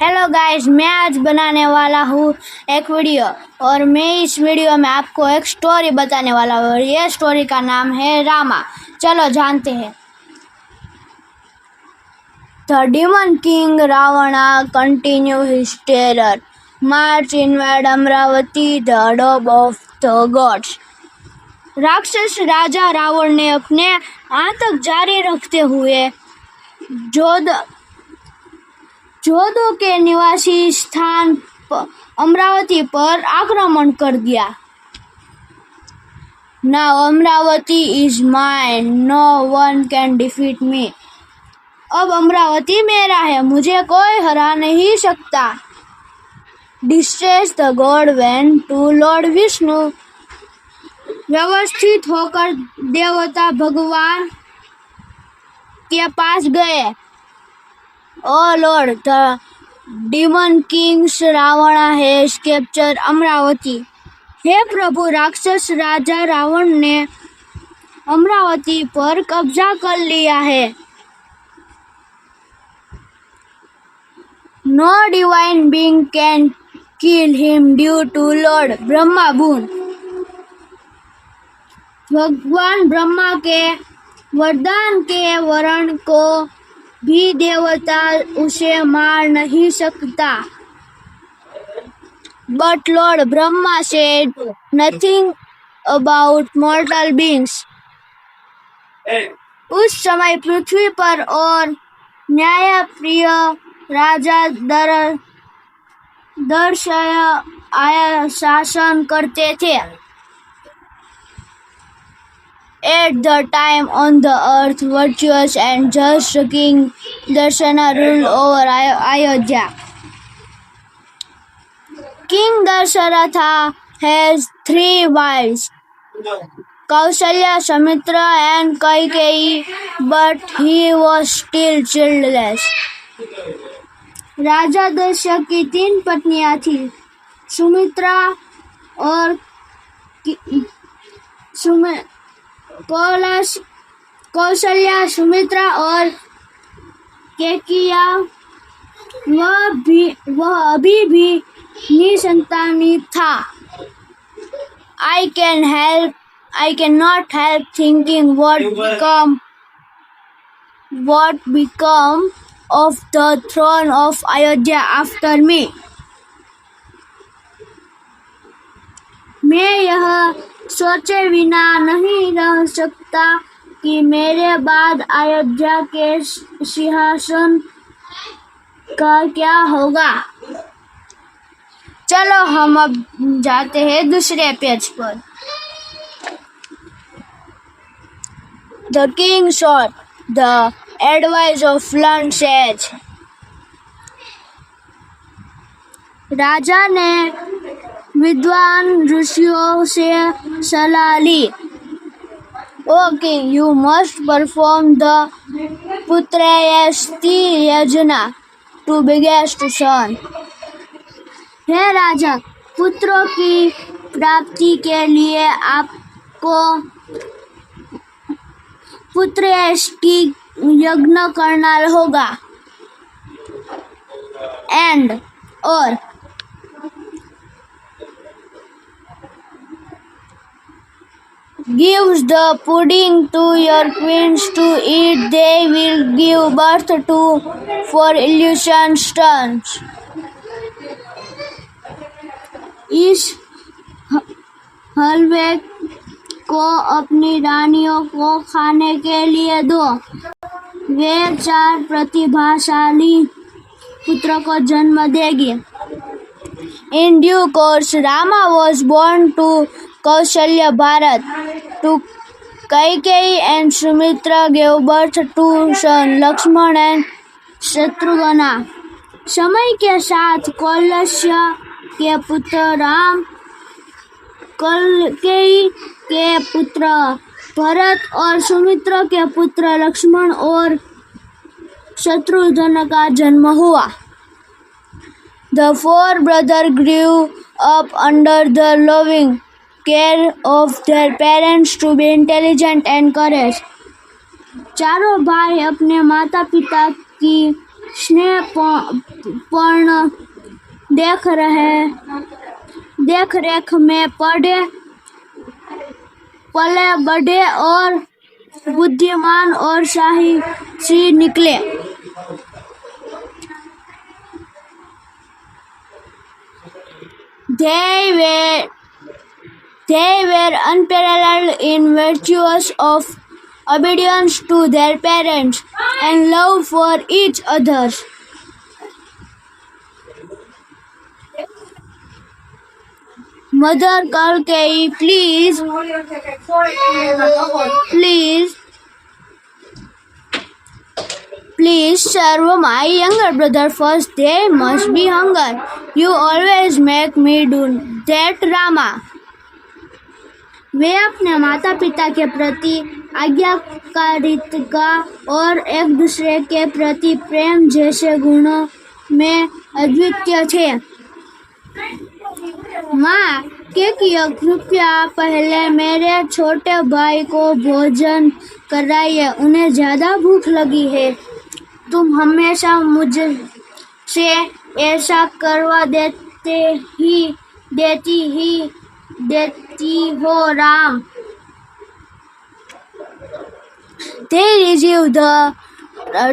Hello guys, मैं आज बनाने वाला हूँ एक वीडियो और मैं इस वीडियो में आपको एक स्टोरी बताने वाला हूँ और ये स्टोरी का नाम है रामा। चलो जानते हैं। The demon king Ravana continue his terror march inward Amaravati the अडोब ऑफ द गॉड्स। राक्षस राजा रावण ने अपने आतंक जारी रखते हुए जोधो के निवासी स्थान अमरावती पर आक्रमण कर दिया। Now Amaravati is mine, no one can defeat me. अब अमरावती मेरा है, मुझे कोई हरा नहीं सकता। Distress the god went to lord Vishnu. व्यवस्थित होकर देवता भगवान के पास गए। Oh Lord, the demon kings Ravana has captured Amravati. हे प्रभु, राक्षस राजा रावण ने अमरावती पर कब्जा कर लिया है। No divine being can kill him due to Lord Brahma boon। भगवान ब्रह्मा के वरदान के वरण को भी देवता उसे मार नहीं सकता। But Lord Brahma said nothing about mortal beings। उस समय पृथ्वी पर और न्यायप्रिय राजा दर्शय आया शासन करते थे। At the time on the earth, virtuous and just King Darshana ruled over Ayodhya. King Darsharatha has 3 wives, Kausalya, Sumitra and Kaikeyi, but he was still childless. राजा दशरथ की 3 पत्नियां थी, सुमित्रा और कौशल्या, सुमित्रा और केकिया। वह अभी भी निसंतानी था। I cannot help thinking what become of the throne of Ayodhya after me। मैं यह सोचे बिना नहीं रह सकता कि मेरे बाद अयोध्या के सिंहासन का क्या होगा। चलो हम अब जाते हैं दूसरे पेज पर। The king sought the advice of learned sage। राजा ने विद्वान ऋषियों से सलाह ली। O king, you must perform the पुत्रयष्टि यज्ञ to beget son। हे राजा, पुत्रों की प्राप्ति के लिए आपको पुत्रयष्टि यज्ञ करना होगा। और gives the pudding to your queens to eat, they will give birth to 4 illusion sons। इस हलवे को अपनी रानियों को खाने के लिए दो, वे 4 प्रतिभाशाली पुत्रों को जन्म देगी। In due course, Rama was born to Kausalya Bharat, to Kaikeyi and Sumitra gave birth to son Lakshman and Shatrugna। समय के साथ कौशल्या के पुत्र राम, कैकेयी के पुत्र भरत और सुमित्रा के पुत्र लक्ष्मण और शत्रुघ्न का जन्म हुआ। The 4 brothers grew up under the loving care of their parents to be intelligent and courageous। चारों भाई अपने माता पिता की स्नेहपूर्ण देख रेख में पले बढ़े और बुद्धिमान और साहसी निकले। They were unparalleled in virtues of obedience to their parents and love for each other. Mother Kalkei, please serve my younger brother first. There must be hunger. You always make me do that, Rama. वे अपने माता पिता के प्रति आज्ञाकारिता और एक दूसरे के प्रति प्रेम जैसे गुणों में अद्वितीय थे। माँ कृपया पहले मेरे छोटे भाई को भोजन कराइए, उन्हें ज्यादा भूख लगी है। तुम हमेशा मुझसे ऐसा करवा देती हो, Ram. They received the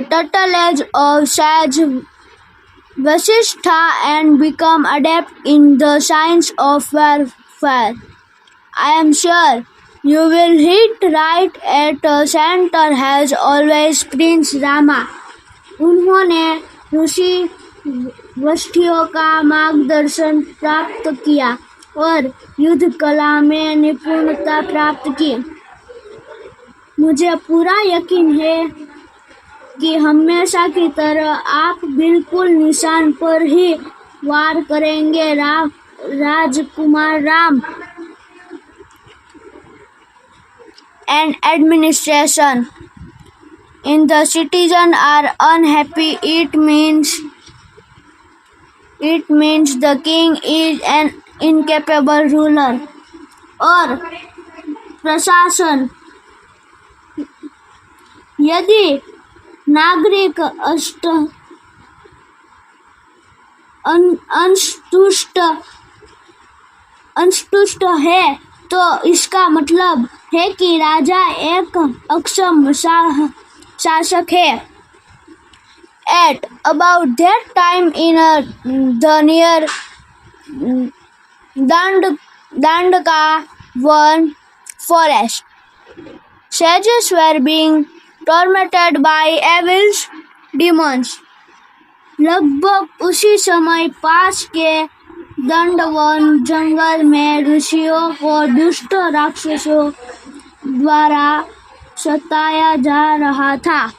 tutelage of sage Vasishtha and become adept in the science of warfare. I am sure you will hit right at the center as always, Prince Rama. उन्होंने ऋषि वशिष्ठों का मार्गदर्शन प्राप्त किया और युद्ध कला में निपुणता प्राप्त की। मुझे पूरा यकीन है कि हमेशा की तरह आप बिल्कुल निशान पर ही वार करेंगे, राजकुमार Ram. And administration. In the citizens are unhappy, it means the king is an incapable ruler. और प्रशासन, यदि नागरिक असंतुष्ट है तो इसका मतलब है कि राजा एक अक्षम शासक है। At about that time in the near Dandakavan forest, sages were being tormented by evil demons. लगभग उसी समय पास के दंडवन जंगल में ऋषियों को दुष्ट राक्षसों द्वारा सताया जा रहा था।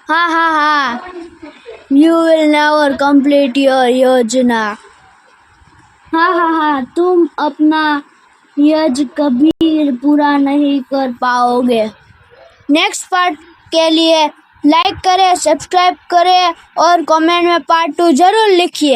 हा, you will never complete your योजना। हा, तुम अपना यज्ञ कभी पूरा नहीं कर पाओगे। नेक्स्ट पार्ट के लिए लाइक करें, सब्सक्राइब करें और कमेंट में पार्ट 2 जरूर लिखिए।